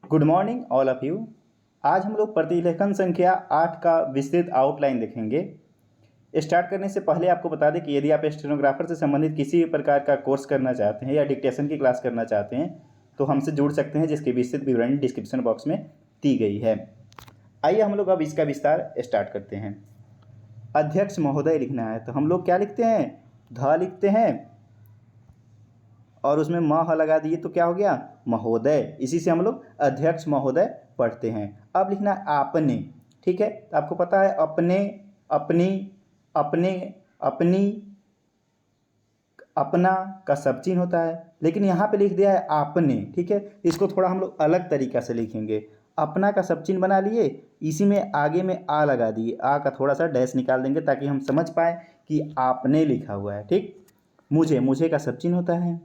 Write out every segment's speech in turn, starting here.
Good morning all of you. आज हम लोग प्रतिलेखन संख्या 8 का विस्तृत आउटलाइन देखेंगे। स्टार्ट करने से पहले आपको बता दें कि यदि आप स्टेनोग्राफर से संबंधित किसी भी प्रकार का कोर्स करना चाहते हैं या डिक्टेशन की क्लास करना चाहते हैं तो हमसे जुड़ सकते हैं, जिसकी विस्तृत विवरण डिस्क्रिप्शन बॉक्स में दी गई है। आइए हम लोग अब इसका विस्तार स्टार्ट करते हैं। अध्यक्ष महोदय लिखना है तो हम लोग क्या लिखते हैं, ध लिखते हैं और उसमें मह लगा दिए तो क्या हो गया, महोदय। इसी से हम लोग अध्यक्ष महोदय पढ़ते हैं। अब लिखना है आपने, ठीक है। तो आपको पता है अपने, अपनी, अपने, अपनी, अपना का सब चिन्ह होता है, लेकिन यहाँ पे लिख दिया है आपने, ठीक है। इसको थोड़ा हम लोग अलग तरीका से लिखेंगे। अपना का सब चिन्ह बना लिए, इसी में आगे में आ लगा दिए, आ का थोड़ा सा डैश निकाल देंगे ताकि हम समझ पाए कि आपने लिखा हुआ है, ठीक। मुझे, मुझे का सब चिन्ह होता है।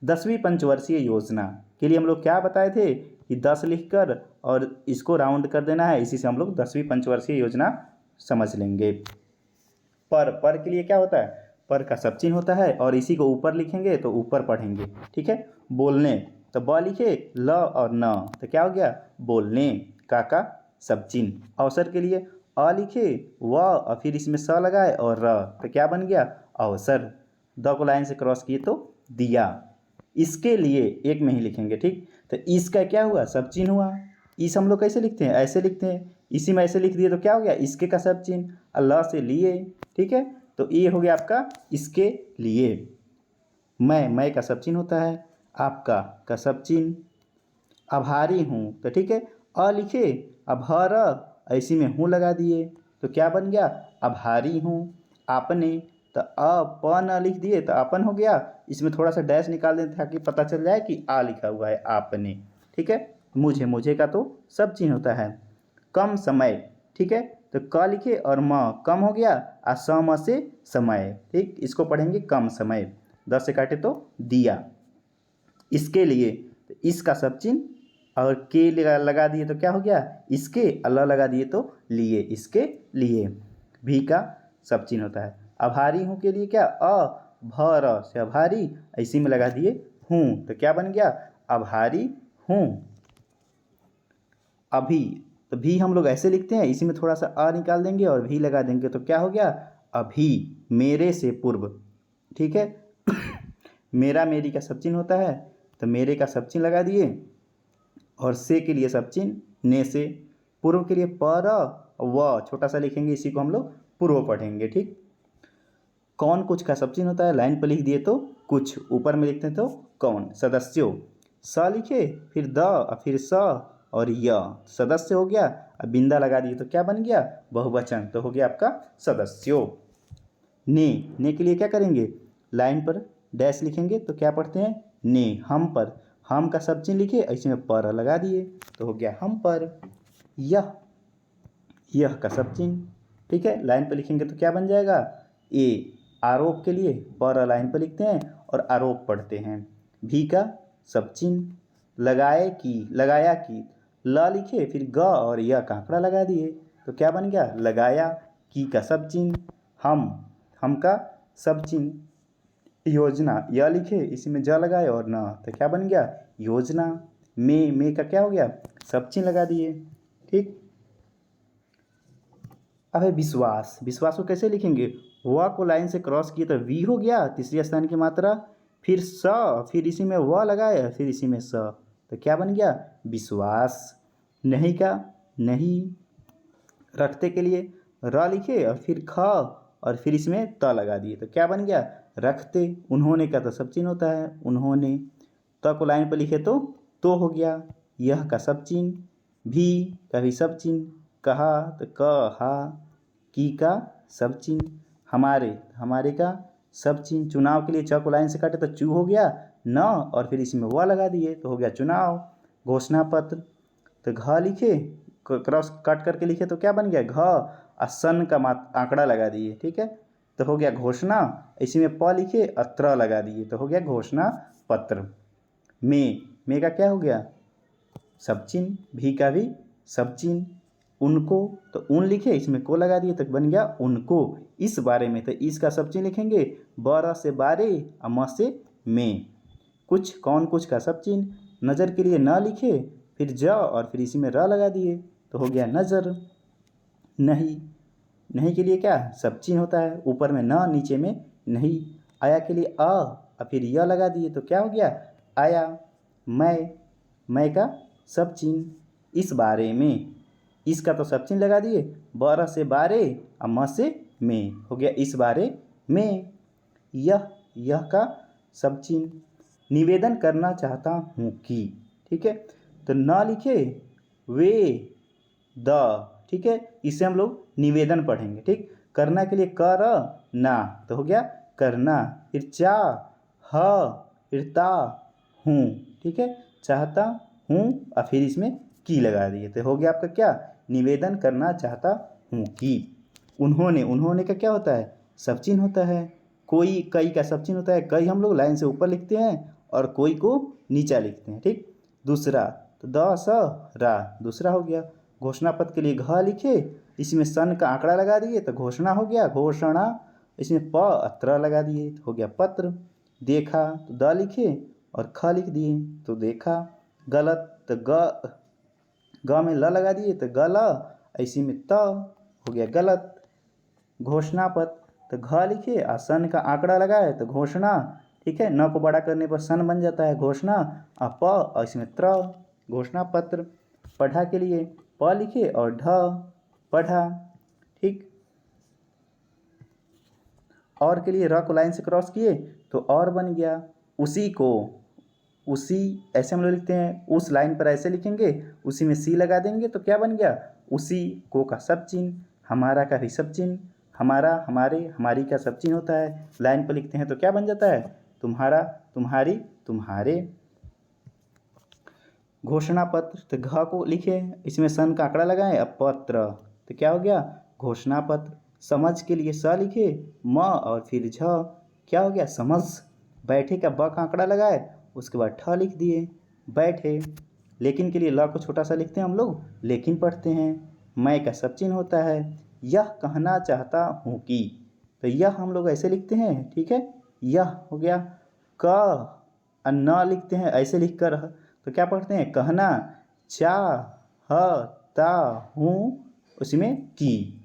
10वीं पंचवर्षीय योजना के लिए हम लोग क्या बताए थे कि 10 लिखकर और इसको राउंड कर देना है, इसी से हम लोग 10वीं पंचवर्षीय योजना समझ लेंगे। पर के लिए क्या होता है, पर का सब चिन्ह होता है और इसी को ऊपर लिखेंगे तो ऊपर पढ़ेंगे, ठीक है। बोलने तो ब लिखे ल और न तो क्या हो गया, बोलने का सब चिन्ह। अवसर के लिए अ लिखे व और फिर इसमें स लगाए और र तो क्या बन गया, अवसर। द को लाइन से क्रॉस किए तो दिया। इसके लिए एक में ही लिखेंगे, ठीक। तो इसका क्या हुआ, सब चिन्ह हुआ। इस हम लोग कैसे लिखते हैं, ऐसे लिखते हैं, इसी में ऐसे लिख दिए तो क्या हो गया, इसके का सब चिन्ह। अल्लाह से लिए, ठीक है। तो ये हो गया आपका इसके लिए। मैं का सब चिन्ह होता है, आपका का सब चिन्ह। आभारी हूँ तो ठीक है, अ लिखे अभर ऐसी में हूँ लगा दिए तो क्या बन गया, आभारी हूँ। आपने तो अ प न लिख दिए तो अपन हो गया, इसमें थोड़ा सा डैश निकाल दें ताकि पता चल जाए कि आ लिखा हुआ है आपने, ठीक है। मुझे, मुझे का तो सब चिन्ह होता है। कम समय, ठीक है। तो क लिखे और म कम हो गया, आ सम से समय, ठीक। इसको पढ़ेंगे कम समय। 10 से काटे तो दिया। इसके लिए तो इसका सब चिन्ह और के लगा दिए तो क्या हो गया, इसके। अल्लाह लगा दिए तो लिए, इसके लिए। भी का सब चिन्ह होता है। आभारी हूँ के लिए क्या, अ भर से आभारी इसी में लगा दिए हूँ तो क्या बन गया, आभारी हूँ। अभी तो भी हम लोग ऐसे लिखते हैं, इसी में थोड़ा सा अ निकाल देंगे और भी लगा देंगे तो क्या हो गया, अभी। मेरे से पूर्व, ठीक है। मेरा मेरी का सब चिन्ह होता है तो मेरे का सब चिन्ह लगा दिए और से के लिए सब चिन्ह, ने से। पूर्व के लिए पर व छोटा सा लिखेंगे, इसी को हम लोग पूर्व पढ़ेंगे, ठीक। कौन कुछ का सब चिन्ह होता है, लाइन पर लिख दिए तो कुछ, ऊपर में लिखते हैं तो कौन। सदस्यों स लिखे फिर द और फिर स और य, सदस्य हो गया। अब बिंदा लगा दिए तो क्या बन गया, बहुवचन तो हो गया आपका सदस्यों। ने के लिए क्या करेंगे, लाइन पर डैश लिखेंगे तो क्या पढ़ते हैं, ने। हम पर, हम का सब चिन्ह लिखे ऐसे में पर लगा दिए तो हो गया हम पर। यह का सब चिन्ह, ठीक है। लाइन पर लिखेंगे तो क्या बन जाएगा, ए। आरोप के लिए पर लाइन पर लिखते हैं और आरोप पढ़ते हैं। भी का सब चिन्ह। लगाए की, लगाया की, ल लिखे फिर ग और यह का आंकड़ा लगा दिए तो क्या बन गया, लगाया। की का सब चिन्ह। हम का सब चिन्ह। योजना यह लिखे इसी में ज लगाए और न तो क्या बन गया, योजना। में का क्या हो गया, सब चिन्ह लगा दिए, ठीक। अब है विश्वास। विश्वास को कैसे लिखेंगे, व को लाइन से क्रॉस किए तो वी हो गया, तीसरी स्थान की मात्रा, फिर स, फिर इसी में व लगाए फिर इसी में स तो क्या बन गया, विश्वास। नहीं का नहीं। रखते के लिए र लिखे और फिर ख और फिर इसमें त लगा दिए तो क्या बन गया, रखते। उन्होंने का तो सब चिन्ह होता है, उन्होंने। त को लाइन पर लिखे तो हो गया। यह का सब चिन्ह। भी का भी सब चिन्ह। कहा तो कहा। की का सब चिन्ह। हमारे का सब चिन्ह। चुनाव के लिए च को लाइन से काटे तो चू हो गया, न और फिर इसमें व लगा दिए तो हो गया चुनाव। घोषणा पत्र तो घ लिखे, क्रॉस कट करके लिखे तो क्या बन गया, घ। और सन का आंकड़ा लगा दिए, ठीक है। तो हो गया घोषणा। इसी में प लिखे और त्र लगा दिए तो हो गया घोषणा पत्र। में का क्या हो गया, सब चिन्ह। भी का भी सब चिन्ह। उनको तो उन लिखे इसमें को लगा दिए तो बन गया उनको। इस बारे में तो इसका सब चिन्ह लिखेंगे, बारह से बारे और म से में। कुछ, कौन कुछ का सब चिन्ह। नज़र के लिए न लिखे फिर ज और फिर इसी में र लगा दिए तो हो गया नज़र। नहीं, नहीं के लिए क्या सब चिन्ह होता है, ऊपर में न नीचे में नहीं। आया के लिए अ और फिर य लगा दिए तो क्या हो गया आया। मैं का सब चिन्ह। इस बारे में, इसका तो सब चिन्ह लगा दिए, बारह से बारे और म से में हो गया इस बारे में। यह का सब चिन्ह। निवेदन करना चाहता हूँ कि, ठीक है, तो न लिखे वे द, ठीक है, इसे हम लोग निवेदन पढ़ेंगे। ठीक, करना के लिए कर ना तो हो गया करना। फिर चा ह फिर ता हूँ, ठीक है, चाहता हूँ और फिर इसमें की लगा दिए तो हो गया आपका क्या निवेदन करना चाहता हूँ कि। उन्होंने का क्या होता है सब चिन्ह होता है। कोई कई का सब चिन्ह होता है, कई हम लोग लाइन से ऊपर लिखते हैं और कोई को नीचा लिखते हैं। ठीक, दूसरा तो द स रा दूसरा हो गया। घोषणा पत्र के लिए घ लिखे, इसमें सन का आंकड़ा लगा दिए तो घोषणा हो गया घोषणा। इसमें प त्र लगा दिए तो हो गया पत्र। देखा तो द लिखे और ख लिख दिए तो देखा। गलत तो ग में ल लगा दिए तो गल, इसी में त हो गया गलत। घोषणा पत्र तो घ लिखे और सन का आंकड़ा लगाए तो घोषणा, ठीक है, न को बड़ा करने पर सन बन जाता है घोषणा और प और इसमें त्र घोषणा पत्र। पढ़ा के लिए प लिखे और ढ पढ़ा। ठीक, और के लिए र को लाइन से क्रॉस किए तो और बन गया। उसी को, उसी ऐसे हम लोग लिखते हैं, उस लाइन पर ऐसे लिखेंगे, उसी में सी लगा देंगे तो क्या बन गया उसी को का सब चिन्ह। हमारा का भी सब चिन्ह, हमारा हमारे हमारी का सब चिन्ह होता है। लाइन पर लिखते हैं तो क्या बन जाता है तुम्हारा तुम्हारी तुम्हारे। घोषणा पत्र तो घ को लिखे, इसमें सन का आंकड़ा लगाएं, अब पत्र तो क्या हो गया घोषणा पत्र। समझ के लिए स लिखे, म और फिर झ क्या हो गया समझ। बैठे का ब का आंकड़ा लगाए, उसके बाद ठ लिख दिए बैठे। लेकिन के लिए ल को छोटा सा लिखते हैं हम लोग, लेकिन पढ़ते हैं। मैं का सब चिन्ह होता है। यह कहना चाहता हूँ कि, तो यह हम लोग ऐसे लिखते हैं, ठीक है, यह हो गया। क और न लिखते हैं ऐसे लिख कर तो क्या पढ़ते हैं कहना। चाहता हूँ उसमें की,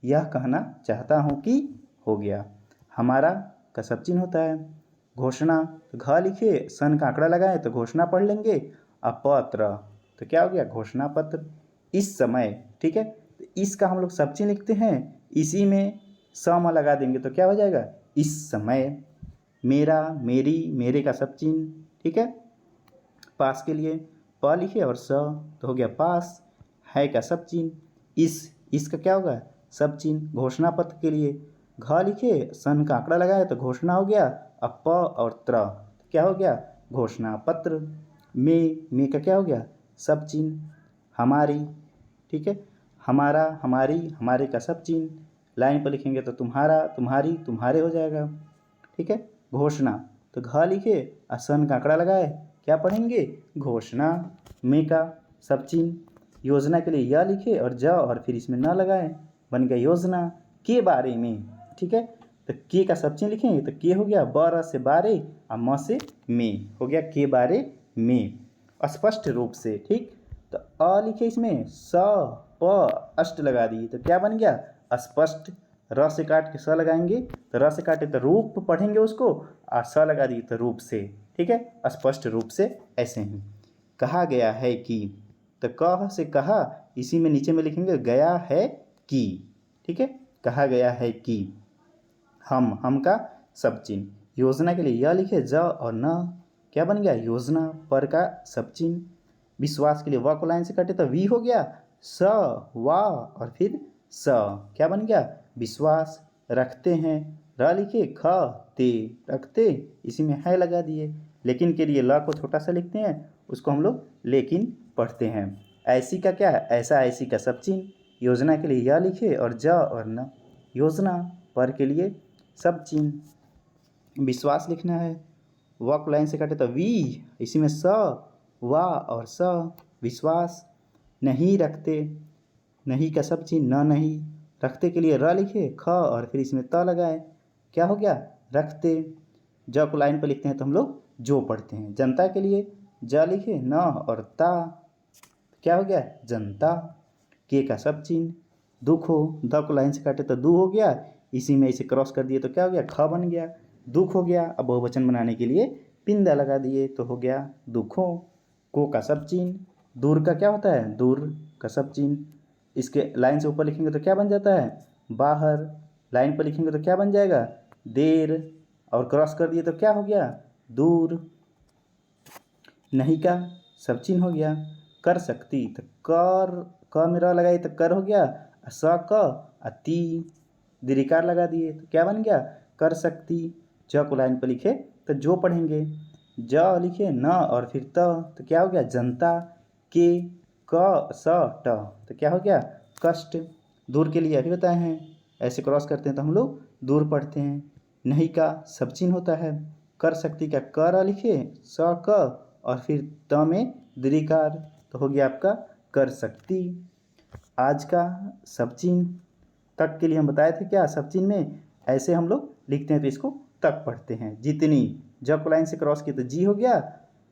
यह कहना चाहता हूँ कि हो गया। हमारा का सब चिन्ह होता है। घोषणा तो घ लिखे, सन का आंकड़ा लगाए तो घोषणा पढ़ लेंगे। अपत्र तो क्या हो गया घोषणा पत्र। इस समय, ठीक है, तो इसका हम लोग सब चिन्ह लिखते हैं, इसी में सम लगा देंगे तो क्या हो जाएगा इस समय। मेरा मेरी मेरे का सब चिन्ह, ठीक है। पास के लिए प लिखे और स तो हो गया पास। है का सब चिन्ह, इसका क्या होगा सब चिन्ह। घोषणा पत्र के लिए घ लिखे, सन का आंकड़ा लगाए तो घोषणा हो गया। अब प और त्र क्या हो गया घोषणा पत्र। में का क्या हो गया सब चिन्ह। हमारी, ठीक है, हमारा हमारी हमारे का सब चिन्ह। लाइन पर लिखेंगे तो तुम्हारा तुम्हारी तुम्हारे हो जाएगा, ठीक है। घोषणा तो घ लिखे और सन का आंकड़ा लगाए, क्या पढ़ेंगे घोषणा। में का सब चिन्ह। योजना के लिए य लिखे और ज और फिर इसमें न लगाए, बन गया योजना। के बारे में, ठीक है, तो के का सब चिन्ह लिखेंगे तो के हो गया ब र से बारे और म से में हो गया के बारे में। स्पष्ट रूप से, ठीक, तो अ लिखे इसमें स प अष्ट लगा दिए तो क्या बन गया स्पष्ट। र से काट के स लगाएंगे तो र से काटे तो रूप पढ़ेंगे उसको, और स लगा दिए तो रूप से, ठीक है, स्पष्ट रूप से। ऐसे ही कहा गया है कि, तो कह से कहा, इसी में नीचे में लिखेंगे गया है कि, ठीक है, कहा गया है कि। हम का सब चिन्ह। योजना के लिए यह लिखे ज और न, क्या बन गया योजना। पर का सब चिन्ह। विश्वास के लिए व को लाइन से काटे तो वी हो गया स वा और फिर स, क्या बन गया विश्वास। रखते हैं र लिखे ख ते रखते, इसी में है लगा दिए। लेकिन के लिए ल को छोटा सा लिखते हैं, उसको हम लोग लेकिन पढ़ते हैं। ऐसी का क्या है ऐसा, ऐसी का सब चिन्ह। योजना के लिए यह लिखे और ज और न, योजना। पर के लिए सब चिन्ह। विश्वास लिखना है, व को लाइन से काटे तो वी, इसी में स वा और स विश्वास। नहीं रखते, नहीं का सब चिन्ह न नहीं। रखते के लिए र लिखे ख और फिर इसमें त लगाए, क्या हो गया रखते। ज को लाइन पर लिखते हैं तो हम लोग जो पढ़ते हैं। जनता के लिए ज लिखे न और ता, क्या हो गया जनता। के का सब चिन्ह, दुख हो, द को लाइन से काटे तो दू हो गया, इसी में इसे क्रॉस कर दिए तो क्या हो गया ख बन गया, दुख हो गया। अब बहुवचन बनाने के लिए पिंदा लगा दिए तो हो गया दुखों। को का सब चिन्ह, दूर का क्या होता है दूर का सब चिन्ह, इसके लाइन से ऊपर लिखेंगे तो क्या बन जाता है बाहर, लाइन पर लिखेंगे तो क्या बन जाएगा देर, और क्रॉस कर दिए तो क्या हो गया दूर। नहीं का सब चिन्ह हो गया। कर सकती तो कर, क में र लगाई तो कर हो गया, स क ती दीर्घिकार लगा दिए तो क्या बन गया कर सकती। ज को लाइन पर लिखे तो जो पढ़ेंगे, ज लिखे न और फिर त तो क्या हो गया जनता। के क स ट तो क्या हो गया कष्ट। दूर के लिए अभी बताए हैं, ऐसे क्रॉस करते हैं तो हम लोग दूर पढ़ते हैं। नहीं का सब चिन्ह होता है। कर सकती का कर लिखे स क और फिर त में दीर्घिकार तो हो गया आपका कर सकती। आज का सब चिन्ह तक के लिए हम बताए थे क्या, सब चिन्ह में ऐसे हम लोग लिखते हैं तो इसको तक पढ़ते हैं। जितनी, जब को लाइन से क्रॉस किया तो जी हो गया,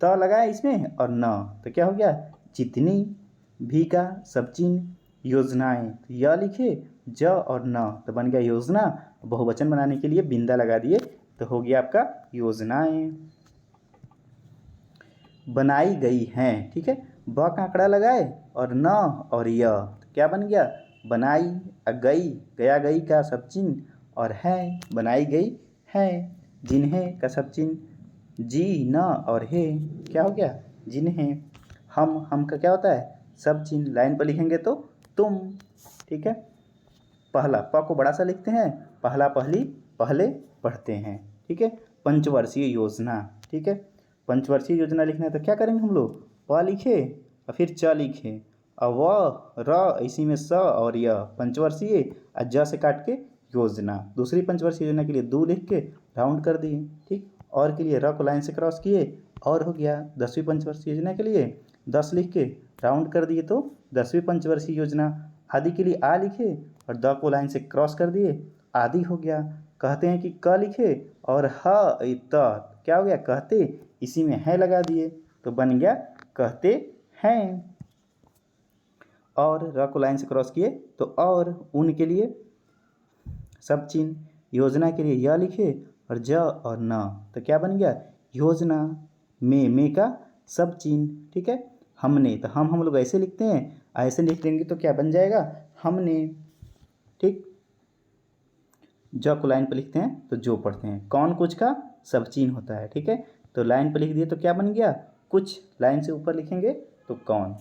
त लगाया इसमें और न तो क्या हो गया जितनी। भी का सब चिन्ह योजनाएं तो य लिखे ज और न तो बन गया योजना। बहुवचन बनाने के लिए बिंदा लगा दिए तो हो गया आपका योजनाएं। बनाई गई हैं, ठीक है, ब का आंकड़ा लगाए और न और य तो क्या बन गया बनाई। गई, गया गई का सब चिन्ह और है बनाई गई है। जिन्हें का सब चिन्ह जी न और हे क्या हो गया जिन्हें। हम का क्या होता है सब चिन्ह, लाइन पर लिखेंगे तो तुम, ठीक है। पहला प को बड़ा सा लिखते हैं, पहला पहली पहले पढ़ते हैं, ठीक है। पंचवर्षीय योजना, ठीक है, पंचवर्षीय योजना लिखना है तो क्या करेंगे हम लोग प लिखे और फिर च लिखे और व र इसी में स और य पंचवर्षीय और ज से काट के योजना। दूसरी पंचवर्षीय योजना के लिए दो लिख के राउंड कर दिए, ठीक। और के लिए र को लाइन से क्रॉस किए और हो गया। 10वीं पंचवर्षीय योजना के लिए 10 लिख के राउंड कर दिए तो 10वीं पंचवर्षीय योजना। आदि के लिए आ लिखे और द को लाइन से क्रॉस कर दिए आदि हो गया। कहते हैं कि क लिखे और ह त क्या हो गया कहते, इसी में है लगा दिए तो बन गया कहते हैं। और र को लाइन से क्रॉस किए तो और। उन के लिए सब चिन्ह, योजना के लिए य लिखे और ज और न तो क्या बन गया योजना। में का सब चिन्ह, ठीक है। हमने तो हम लोग ऐसे लिखते हैं, ऐसे लिख देंगे तो क्या बन जाएगा हमने, ठीक। ज को लाइन पर लिखते हैं तो जो पढ़ते हैं। कौन कुछ का सब चिन्ह होता है, ठीक है। तो लाइन पर लिख दिए तो क्या बन गया कुछ, लाइन से ऊपर लिखेंगे तो कौन।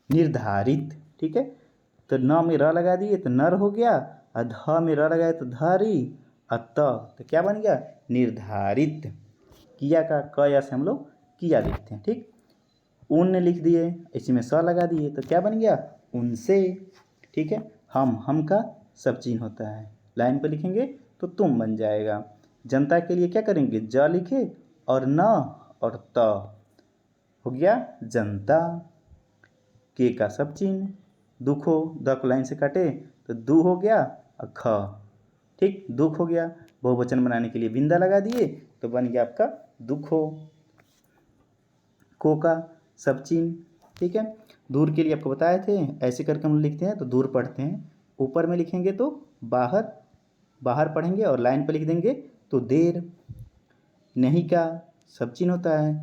निर्धारित, ठीक है, तो न में र लगा दिए तो नर हो गया और ध में र लगाए तो धारी और तो क्या बन गया निर्धारित। किया का क या से हम लोग किया लिखते हैं, ठीक। उन लिख दिए, इसी में स लगा दिए तो क्या बन गया उनसे, ठीक है। हम का सब चिन्ह होता है, लाइन पर लिखेंगे तो तुम बन जाएगा। जनता के लिए क्या करेंगे ज लिखे और न और त हो गया जनता। के का सब चिन्ह, दुख हो, द को लाइन से काटे तो दू हो गया और ख, ठीक, दुख हो गया। बहुवचन बनाने के लिए बिंदा लगा दिए तो बन गया आपका दुख हो। को का सब चिन्ह, ठीक है। दूर के लिए आपको बताए थे, ऐसे करके हम लिखते हैं तो दूर पढ़ते हैं। ऊपर में लिखेंगे तो बाहर, बाहर पढ़ेंगे और लाइन पर लिख देंगे तो देर। नहीं का सब चिन्ह होता है।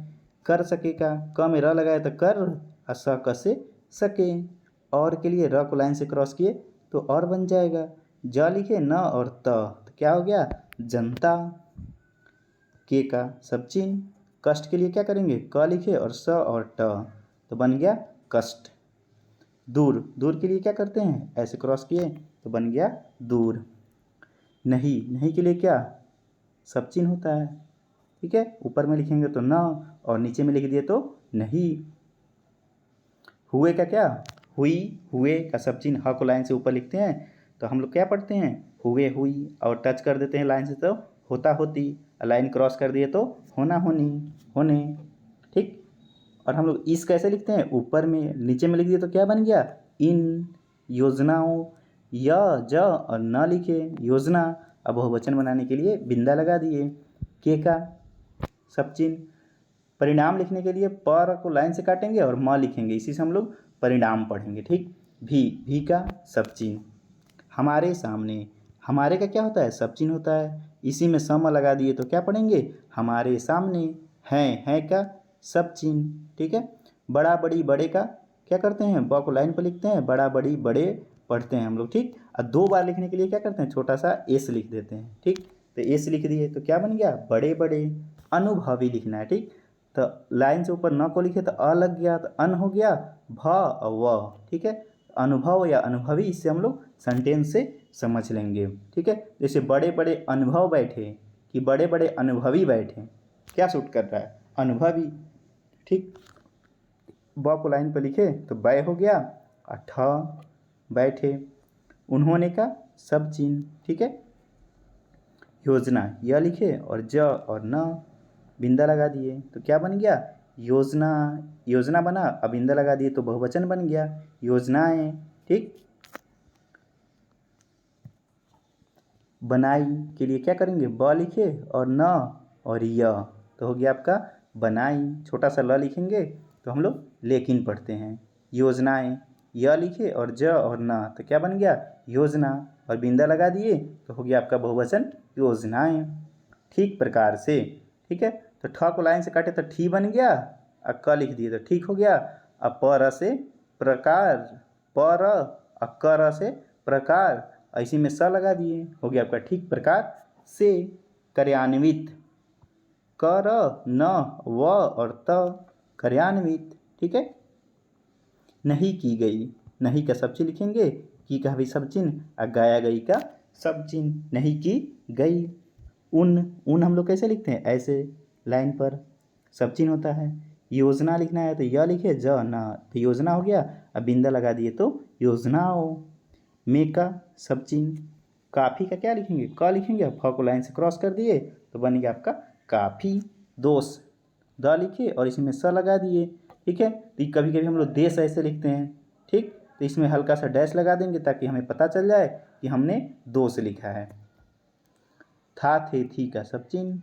कर सके का क में र लगाए तो कर और स क से सके। और के लिए र को लाइन से क्रॉस किए तो और बन जाएगा। ज लिखे न और तो क्या हो गया जनता। के का सब चिन्ह, कष्ट के लिए क्या करेंगे क लिखे और स और ट तो बन गया कष्ट। दूर, दूर के लिए क्या करते हैं ऐसे क्रॉस किए तो बन गया दूर। नहीं के लिए क्या सब चिन्ह होता है, ठीक है। ऊपर में लिखेंगे तो न और नीचे में लिख दिए तो नहीं। हुए का क्या हुई, हुए का सब चिन्ह ह को लाइन से ऊपर लिखते हैं तो हम लोग क्या पढ़ते हैं हुए हुई, और टच कर देते हैं लाइन से तो होता होती, लाइन क्रॉस कर दिए तो होना होनी होने, ठीक। और हम लोग इस कैसे लिखते हैं ऊपर में, नीचे में लिख दिए तो क्या बन गया इन। योजनाओं य ज और न लिखे योजना। अब बहुवचन बनाने के लिए बिंदा लगा दिए। के का सब चिन्ह, परिणाम लिखने के लिए पर को लाइन से काटेंगे और म लिखेंगे, इसी से हम लोग परिणाम पढ़ेंगे। ठीक, भी का सब चिन्ह, हमारे सामने, हमारे का क्या होता है, सब चिन्ह होता है, इसी में सम लगा दिए तो क्या पढ़ेंगे, हमारे सामने, हैं का सब चिन्ह। ठीक है, बड़ा बड़ी बड़े का क्या करते हैं, ब को लाइन पर लिखते हैं, बड़ा बड़ी बड़े पढ़ते हैं हम लोग। ठीक, और 2 बार लिखने के लिए क्या करते हैं, छोटा सा एस लिख देते हैं। ठीक, तो एस लिख दिए तो क्या बन गया, बड़े बड़े। अनुभवी लिखना है। ठीक, तो लाइन से ऊपर न को लिखे तो अ लग गया, तो अन हो गया, भ और व। ठीक है, अनुभव या अनुभवी, इससे हम लोग सेंटेंस से समझ लेंगे। ठीक है, जैसे बड़े बड़े अनुभव बैठे कि बड़े बड़े अनुभवी बैठे, क्या सूट कर रहा है, अनुभवी। ठीक, ब को लाइन पर लिखे तो बै हो गया, और ठ बैठे, उन्होंने का सब चिन्ह। ठीक है, योजना यह लिखे और ज और न बिंदा लगा दिए तो क्या बन गया, योजना, योजना बना, अब बिंदा लगा दिए तो बहुवचन बन गया, योजनाएं। ठीक, बनाई के लिए क्या करेंगे, ब लिखे और न और य, तो हो गया आपका बनाई। छोटा सा ल लिखेंगे तो हम लोग लेकिन पढ़ते हैं। योजनाएं, य लिखे और ज और न, तो क्या बन गया, योजना, और बिंदा लगा दिए तो हो गया आपका बहुवचन योजनाएं। ठीक प्रकार से। ठीक है, तो ठ को लाइन से काटे तो ठी बन गया, और क लिख दिए तो ठीक हो गया। अब पर से प्रकार, पर और कर से प्रकार, इसी में स लगा दिए, हो गया आपका ठीक प्रकार से। कार्यान्वित, कर न व और त, कार्यान्वित। ठीक है, नहीं की गई, नहीं का सब चिन्ह लिखेंगे, की का भी सब चिन्ह, और गाया गई का सब चिन्ह, नहीं की गई। उन हम लोग कैसे लिखते हैं, ऐसे लाइन पर सब चिन्ह होता है। योजना लिखना है तो यह लिखे, ज न, तो योजना हो गया, अब बिंदा लगा दिए तो योजनाओं। में का सब चिन्ह, काफ़ी का क्या लिखेंगे, क लिखेंगे, फ को लाइन से क्रॉस कर दिए तो बन गया आपका काफ़ी। दोष, द लिखे और इसमें स लगा दिए। ठीक है, तो कभी कभी हम लोग देश ऐसे लिखते हैं। ठीक, तो इसमें हल्का सा डैश लगा देंगे ताकि हमें पता चल जाए कि हमने दोष लिखा है। था थे थी का सब चिन्ह,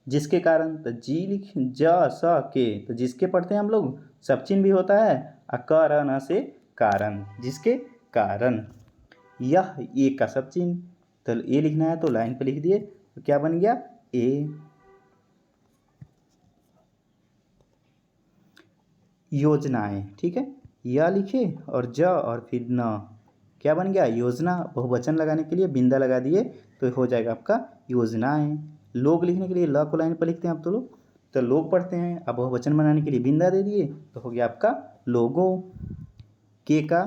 जिसके कारण तो जी लिख, ज स के, तो जिसके पढ़ते हैं हम लोग सब चिन्ह भी होता है, और क र न से कारण, जिसके कारण। यह ए का सब चिन्ह, तो ए लिखना है तो लाइन पे लिख दिए तो क्या बन गया, ए। योजनाएं, ठीक है, यह लिखे और ज और फिर न, क्या बन गया, योजना। बहुवचन लगाने के लिए बिंदा लगा दिए तो हो जाएगा आपका योजनाएं। लोग लिखने के लिए ल को लाइन पर लिखते हैं आप तो लोग, तो लोग पढ़ते हैं, अब बहुवचन बनाने के लिए बिंदा दे दिए तो हो गया आपका लोगों। के का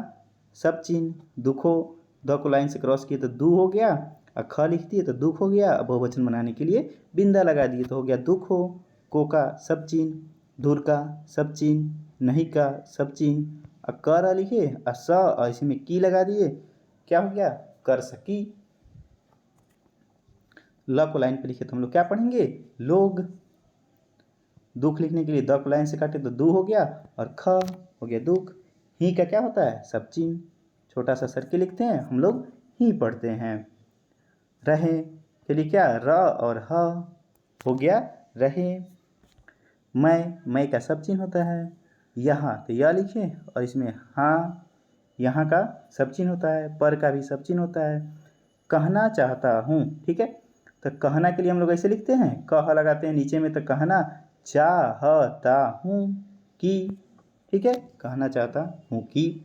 सब चिन्ह, दुखो, द को लाइन से क्रॉस किए तो दू हो गया, और ख लिख दिए तो दुख हो गया, अब बहुवचन बनाने के लिए बिंदा लगा दिए तो हो गया दुख हो। को का सब चिन्ह, धुर का सब चिन्ह, नहीं का सब चिन्ह, और कर लिखे और स और इसमें की लगा दिए, क्या हो गया, कर सकी। ल को लाइन पे लिखे तो हम लोग क्या पढ़ेंगे, लोग। दुख लिखने के लिए द को लाइन से काटे तो दू हो गया, और ख हो गया दुख। ही का क्या होता है, सब चिन्ह, छोटा सा सर्किल लिखते हैं हम लोग, ही पढ़ते हैं। रहे के लिए क्या, र और ह हो गया रहे। मैं का सब चिन्ह होता है। यहाँ तो यह लिखे और इसमें हाँ, यहाँ का सब चिन्ह होता है, पर का भी सब चिन्ह होता है। कहना चाहता हूँ, ठीक है, तो कहना के लिए हम लोग ऐसे लिखते हैं, कह लगाते हैं नीचे में, तो कहना चाहता हूँ कि, ठीक है, कहना चाहता हूँ कि।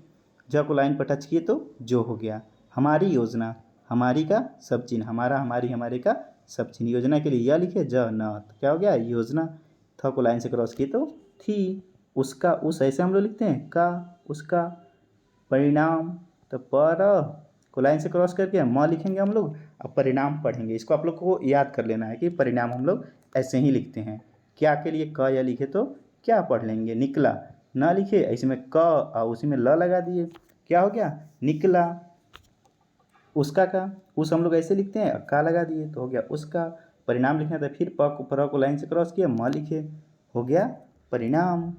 ज को लाइन पर टच किए तो जो हो गया। हमारी योजना, हमारी का सब चिन्ह, हमारा, हमारी, हमारे का सब चिन्ह। योजना के लिए यह लिखे, ज न, तो क्या हो गया, योजना। थ को लाइन से क्रॉस किए तो थी। उसका, उस ऐसे हम लोग लिखते हैं, का, उसका। परिणाम, तो पर को लाइन से क्रॉस करके म लिखेंगे हम लोग, अब परिणाम पढ़ेंगे। इसको आप लोग को याद कर लेना है कि परिणाम हम लोग ऐसे ही लिखते हैं। क्या के लिए क या लिखे तो क्या पढ़ लेंगे, निकला। ना लिखे इसमें क और उसी में ल लगा दिए, क्या हो गया, निकला। उसका का, उस हम लोग ऐसे लिखते हैं, का लगा दिए तो हो गया उसका। परिणाम लिखना था, फिर पर को लाइन से क्रॉस किया, म लिखे, हो गया परिणाम।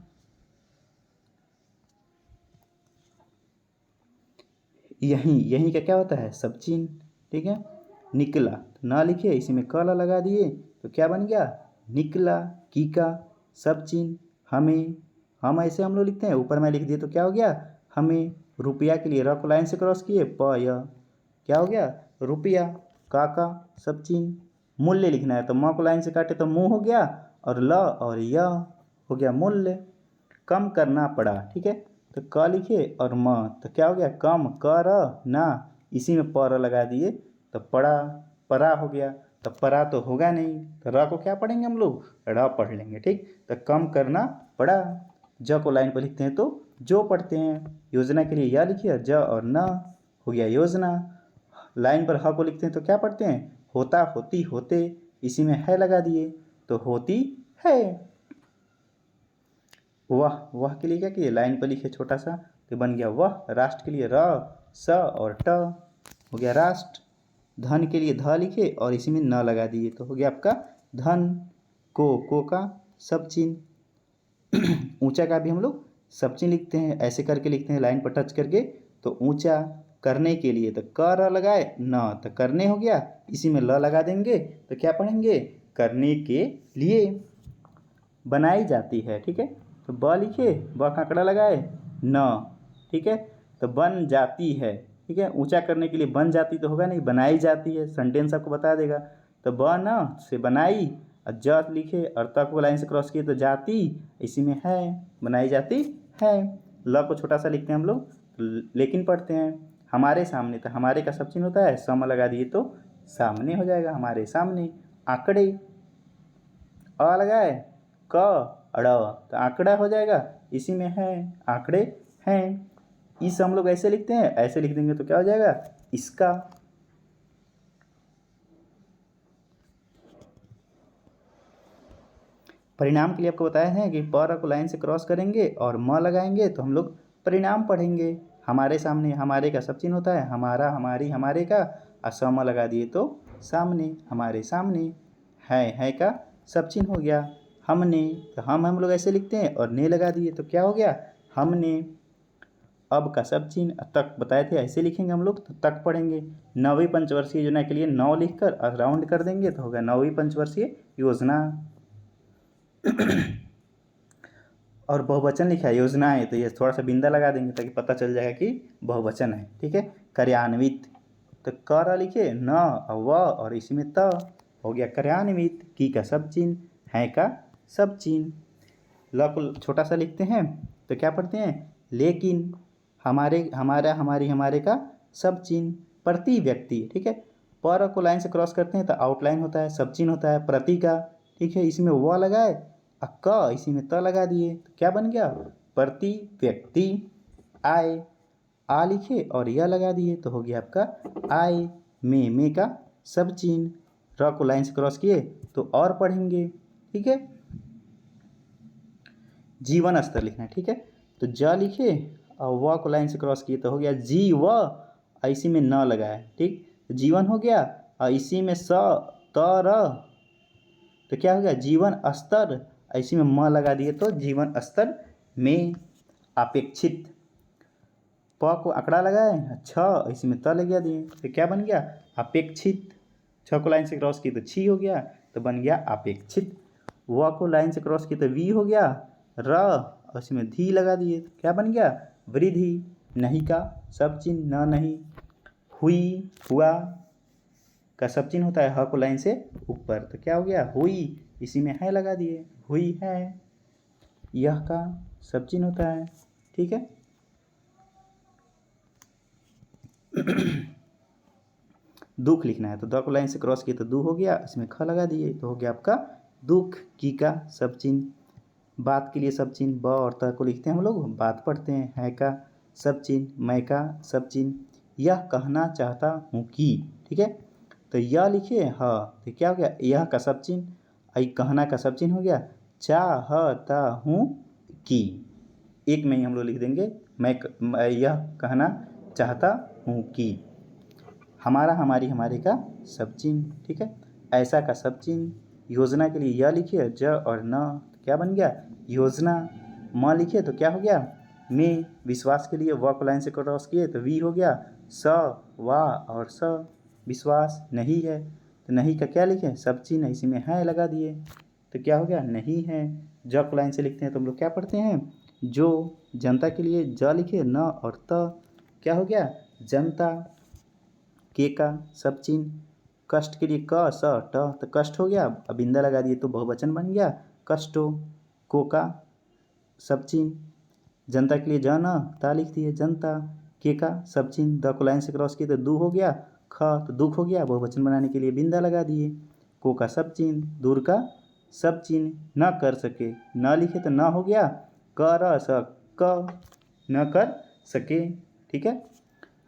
यहीं का क्या होता है, सब चिन्ह, ठीक है। निकला, ना लिखे इसी में कला लगा दिए तो क्या बन गया, निकला, की का सब चिन्ह, हमें, हम ऐसे हम लोग लिखते हैं, ऊपर में लिख दिए तो क्या हो गया हमें। रुपया के लिए र को लाइन से क्रॉस किए, प य, क्या हो गया रुपया, का सब चिन्ह। मूल्य लिखना है तो म को लाइन से काटे तो मुँह हो गया, और ल और य हो गया मूल्य। कम करना पड़ा, ठीक है, तो क लिखे और म, तो क्या हो गया कम कर ना, इसी में पर लगा दिए तो पड़ा, परा हो गया। तो परा तो होगा नहीं, तो र को क्या पढ़ेंगे हम लोग, र पढ़ लेंगे, ठीक। तो कम करना पड़ा। ज को लाइन पर लिखते हैं तो जो पढ़ते हैं। योजना के लिए या लिखिए, ज और न हो गया योजना। लाइन पर ह को लिखते हैं तो क्या पढ़ते हैं, होता, होती, होते, इसी में है लगा दिए तो होती है। वह, वह के लिए क्या किए, लाइन पर लिखे छोटा सा तो बन गया वह। राष्ट्र के लिए र, स और ट हो गया राष्ट्र। धन के लिए ध लिखे और इसी में न लगा दिए तो हो गया आपका धन। को का सब चिन्ह। ऊंचा का भी हम लोग सब चिन्ह लिखते हैं, ऐसे करके लिखते हैं लाइन पर टच करके, तो ऊंचा। करने के लिए तो कर लगाए, न तो करने हो गया, इसी में ल लगा देंगे तो क्या पढ़ेंगे करने के लिए। बनाई जाती है, ठीक है, तो ब लिखे, ब का आंकड़ा लगाए, न, ठीक है, तो बन जाती है, ठीक है। ऊंचा करने के लिए बन जाती तो होगा नहीं, बनाई जाती है, सेंटेंस आपको बता देगा। तो ब न से बनाई, और ज लिखे और त को लाइन से क्रॉस किए तो जाती, इसी में है, बनाई जाती है। ल को छोटा सा लिखते हैं हम लोग, लेकिन पढ़ते हैं। हमारे सामने, तो हमारे का सब चिन्ह होता है, सम लगा दिए तो सामने हो जाएगा, हमारे सामने। आंकड़े, अ लगाए, क ड़, तो आंकड़ा हो जाएगा, इसी में है, आंकड़े हैं। इस हम लोग ऐसे लिखते हैं, ऐसे लिख देंगे तो क्या हो जाएगा इसका। परिणाम के लिए आपको बताया है कि पर को लाइन से क्रॉस करेंगे और म लगाएंगे तो हम लोग परिणाम पढ़ेंगे। हमारे सामने, हमारे का सब चिन्ह होता है, हमारा, हमारी, हमारे का, और सम लगा दिए तो सामने, हमारे सामने। है का सब चिन्ह हो गया। हमने, तो हम लोग ऐसे लिखते हैं और ने लगा दिए तो क्या हो गया हमने। अब का सब चिन्ह, तक बताए थे ऐसे लिखेंगे हम लोग तो तक पढ़ेंगे। 9वीं पंचवर्षीय योजना के लिए 9 लिखकर राउंड कर देंगे तो होगा 9वीं पंचवर्षीय योजना। और बहुवचन लिखा है योजनाएं, तो ये थोड़ा सा बिंदा लगा देंगे ताकि पता चल जाएगा कि बहुवचन है, ठीक है। कार्यान्वित, तो कर लिखे, न व और इसी में त हो गया कार्यान्वित। की का सब चिन्ह, है का सब चिन्ह। ल को छोटा सा लिखते हैं तो क्या पढ़ते हैं लेकिन। हमारे, हमारा, हमारी, हमारे का सब चिन्ह। प्रति व्यक्ति, ठीक है। पर को लाइन से क्रॉस करते हैं तो आउटलाइन होता है, सब चिन्ह होता है प्रति का, ठीक है। इसमें व लगाए, क इसी में त लगा दिए तो क्या बन गया प्रति व्यक्ति। आय, आ लिखे और यह लगा दिए तो हो गया आपका आय। में का सब चिन्ह। र को लाइन से क्रॉस किए तो और पढ़ेंगे, ठीक है। जीवन स्तर लिखना है, ठीक है, तो ज लिखे और व को लाइन से क्रॉस किए तो हो गया जी व, इसी में न लगाए, ठीक, तो जीवन हो गया, और इसी में स त र, तो क्या हो गया जीवन स्तर, इसी में म लगा दिए तो जीवन स्तर में। अपेक्षित, प को आंकड़ा लगाए, छ इसी में त लगा दिए तो क्या बन गया अपेक्षित। छ को लाइन से क्रॉस किए तो छी हो गया तो बन गया अपेक्षित। व को लाइन से क्रॉस किए तो वी हो गया, र और इसमें धी लगा दिए तो क्या बन गया वृद्धि। नहीं का सब चिन्ह, न नहीं। हुई, हुआ का सब चिन्ह होता है, ह को लाइन से ऊपर तो क्या हो गया हुई, इसी में है लगा दिए हुई है। यह का सब चिन्ह होता है, ठीक है। दुख लिखना है तो द को लाइन से क्रॉस किए तो दू हो गया, इसमें ख लगा दिए तो हो गया आपका दुख। की का सब चिन्ह। बात के लिए सब चिन्ह, ब और त को लिखते हैं हम लोग, बात पढ़ते हैं। है का सब चिन्ह, मैं का सब चिन्ह। यह कहना चाहता हूँ कि, ठीक है, तो यह लिखिए ह, तो क्या हो गया यह का सब चिन्ह, आई कहना का सब चिन्ह हो गया चाहता हूँ कि। एक में ही हम लोग लिख देंगे मैं यह कहना चाहता हूँ कि। हमारा, हमारी, हमारे का सब चिन्ह, ठीक है। ऐसा का सब चिन्ह। योजना के लिए यह लिखिए, ज और न, तो क्या बन गया योजना। म लिखिए तो क्या हो गया में। विश्वास के लिए व को लाइन से क्रॉस किए तो वी हो गया। स, वा और स। विश्वास नहीं है तो नहीं का क्या लिखें सब चिन्ह, इसी में है लगा दिए। तो क्या हो गया, नहीं है। ज को लाइन से लिखते हैं तो हम लोग क्या पढ़ते हैं, जो। जनता के लिए ज लिखे, न और त, क्या हो गया, जनता। के का सब चिन्ह, कष्ट के लिए क स ट, तो कष्ट हो गया, अब बिंदा लगा दिए तो बहुवचन बन गया कष्टो। को का सब चिन्ह, जनता के लिए जाना, ता लिख दिए जनता। के का सब चिन्ह, द को लाइन से क्रॉस किए तो दू हो गया, ख तो दुख हो गया, बहुवचन बनाने के लिए बिंदा लगा दिए। को का सब चिन्ह, दूर का सब चिन्ह, न कर सके, न लिखे तो न हो गया, कर स क, न कर सके, ठीक है।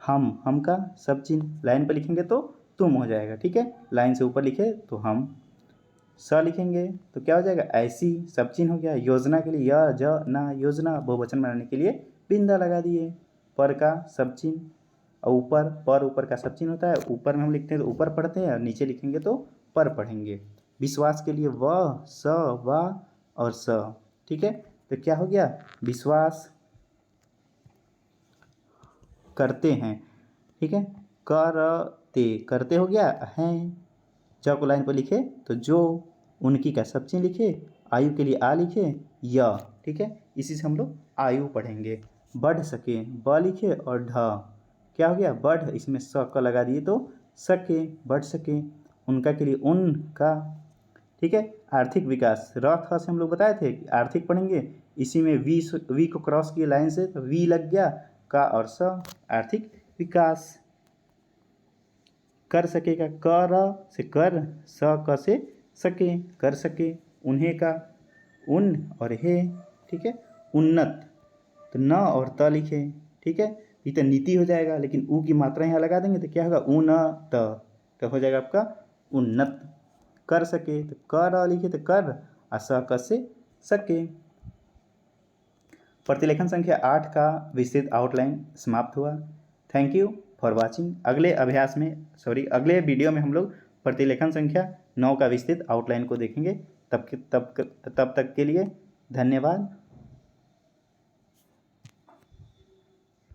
हम का सब चिन्ह, लाइन पर लिखेंगे तो तुम हो जाएगा, ठीक है। लाइन से ऊपर लिखे तो हम। स लिखेंगे तो क्या हो जाएगा, ऐसी, सब चिन्ह हो गया। योजना के लिए य ज ना, योजना, बहुवचन बनाने के लिए बिंदा लगा दिए। पर का सब चिन्ह, और ऊपर, पर ऊपर का सब चिन्ह होता है, ऊपर में हम लिखते हैं तो ऊपर पढ़ते हैं, और नीचे लिखेंगे तो पर पढ़ेंगे। विश्वास के लिए व, स, व और स, ठीक है। तो क्या हो गया, विश्वास करते हैं, ठीक है। करते, करते हो गया, हैं। ज को लाइन पर लिखे तो जो, उनकी का सब चिन्ह लिखे, आयु के लिए आ लिखे, य, ठीक है। इसी से हम लोग आयु पढ़ेंगे। बढ़ सके, ब लिखे और ढ, क्या हो गया, बढ़, इसमें स का लगा दिए तो सके, बढ़ सके। उनका के लिए उनका, ठीक है। आर्थिक विकास, र थ से हम लोग बताए थे कि आर्थिक पढ़ेंगे, इसी में वी को क्रॉस किए लाइन से तो वी लग गया, का और स, आर्थिक विकास। कर सकेगा, कर से कर, स क से सके, कर सके। उन्हें का उन और हे, ठीक है। उन्नत, तो न और त लिखे, ठीक है। ये तो नीति हो जाएगा, लेकिन ऊ की मात्रा यहाँ लगा देंगे तो क्या होगा, उन्नत, तो हो जाएगा आपका उन्नत। कर सके तो कर लिखे तो कर, और स क से सके। प्रतिलेखन संख्या 8 का विस्तृत आउटलाइन समाप्त हुआ। Thank you for watching. अगले वीडियो में हम लोग प्रतिलेखन संख्या 9 का विस्तृत आउटलाइन को देखेंगे। तब तक के लिए धन्यवाद।